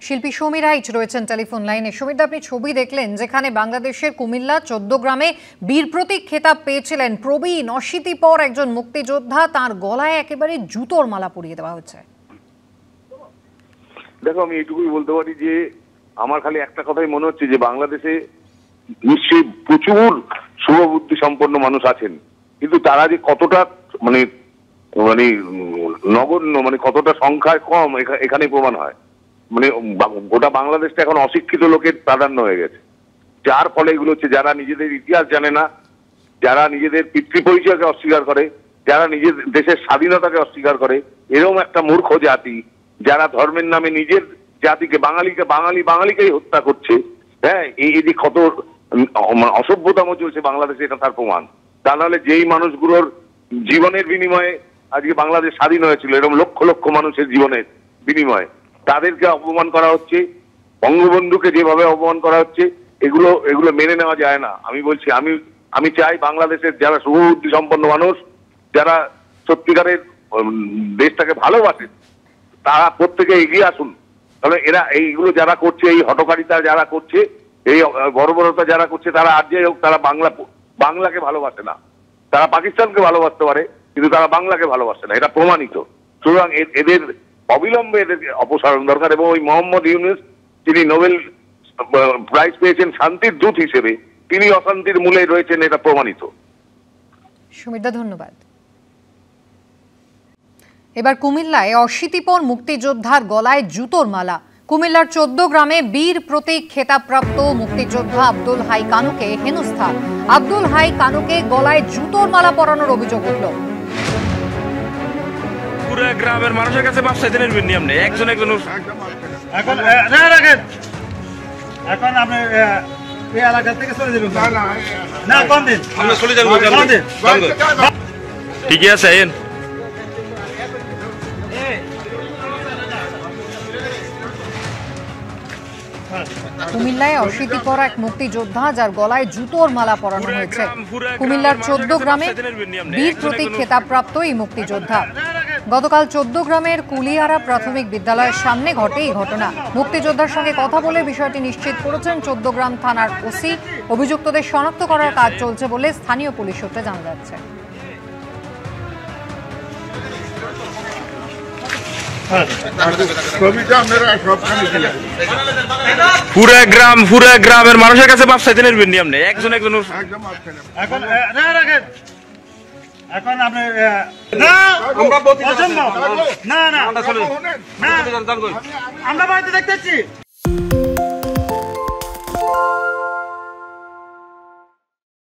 শিল্পী সমীর রাইচ রয়েছেন টেলিফোন লাইনে। সমীর, আপনি ছবি দেখলেন যেখানে বাংলাদেশের কুমিল্লা 14 গ্রামে বীর প্রতীক খেতাব পেয়েছিলেন প্রবীণ অশীতিপর একজন মুক্তিযোদ্ধা, তার গলায় একেবারে জুতোর মালা পরিয়ে দেওয়া হচ্ছে। দেখো, আমি এটুকুই বলতে পারি যে আমার খালি একটা কথাই মনে হচ্ছে যে বাংলাদেশে নিশ্চয়ই প্রচুর শুভবুদ্ধি সম্পন্ন মানুষ আছেন, কিন্তু তারা যে কতটা মানে মানে নগণ্য, মানে কতটা সংখ্যায় কম এখানে প্রমাণ হয়। মানে গোটা বাংলাদেশটা এখন অশিক্ষিত লোকের প্রাধান্য হয়ে গেছে, যার ফলে এগুলো হচ্ছে যারা নিজেদের ইতিহাস জানে না, যারা নিজেদের পিতৃ পরিচয়কে অস্বীকার করে, যারা নিজের দেশের স্বাধীনতাকে অস্বীকার করে, এরকম একটা মূর্খ জাতি যারা ধর্মের নামে নিজের জাতিকে বাঙালিকেই হত্যা করছে। হ্যাঁ, এই যে কত অসভ্যতাম চলছে বাংলাদেশে, এটা তার প্রমাণ। তা নাহলে যেই মানুষগুলোর জীবনের বিনিময়ে আজকে বাংলাদেশ স্বাধীন হয়েছিল, এরকম লক্ষ লক্ষ মানুষের জীবনের বিনিময়ে তাদেরকে অপমান করা হচ্ছে, বঙ্গবন্ধুকে যেভাবে অপমান করা হচ্ছে, এগুলো মেনে নেওয়া যায় না। আমি বলছি, আমি চাই বাংলাদেশের যারা শুভবুদ্ধি সম্পন্ন মানুষ, যারা সত্যিকারের দেশটাকে ভালোবাসেন, তারা প্রত্যেকে এগিয়ে আসুন। তাহলে এরা এইগুলো যারা করছে, এই হটকারিতা যারা করছে, এই বর্বরতা যারা করছে, তারা আর যাই হোক, তারা বাংলাকে ভালোবাসে না। তারা পাকিস্তানকে ভালোবাসতে পারে, কিন্তু তারা বাংলাকে ভালোবাসে না, এটা প্রমাণিত। সুতরাং এদের অবিলম্বে এদেরকে অপসারণ দরকার। এবং ওই মোহাম্মদ ইউনূস, তিনি নোবেল প্রাইজ পেয়েছেন শান্তির দূত হিসেবে, তিনি অশান্তির মূলে রয়েছেন, এটা প্রমাণিত। সুমিতা, ধন্যবাদ। এবার কুমিল্লায় অশীতিপর মুক্তিযোদ্ধার গলায় জুতোর মালা। কুমিল্লার 14 গ্রামে বীর প্রতীক খেতাবপ্রাপ্ত মুক্তিযোদ্ধা আব্দুল হাই কানুকে হেনস্থা। আব্দুল হাই কানুকে গলায় জুতোর মালা পরানোর অভিযোগ উঠল। পুরো গ্রামের মানুষের কাছে ব্যবসা দিনের নিয়ম নেই, একজন এখন আপনি এই এলাকা থেকে চলে যাবেন না? কোন দিন আমরা চলে যাবো? ঠিকই আছে। কুমিল্লায় অশীতিপর এক মুক্তিযোদ্ধা যার গলায় জুতোর মালা পরানো হয়েছে। কুমিল্লার 14 গ্রামে বীর প্রতীক খেতাবপ্রাপ্ত এই মুক্তিযোদ্ধা। গতকাল 14 গ্রামের কুলিয়ারা প্রাথমিক বিদ্যালয়ের সামনে ঘটে এই ঘটনা। মুক্তিযোদ্ধার সঙ্গে কথা বলে বিষয়টি নিশ্চিত করেছেন 14 গ্রাম থানার ওসি। অভিযুক্তদের শনাক্ত করার কাজ চলছে বলে স্থানীয় পুলিশ সূত্রে জানা যাচ্ছে। পুরো গ্রামের মানুষের কাছে ব্যবসা দিনের নিয়ম নেই, একজন এখন আপনি আমরা বাড়িতে দেখতেছি।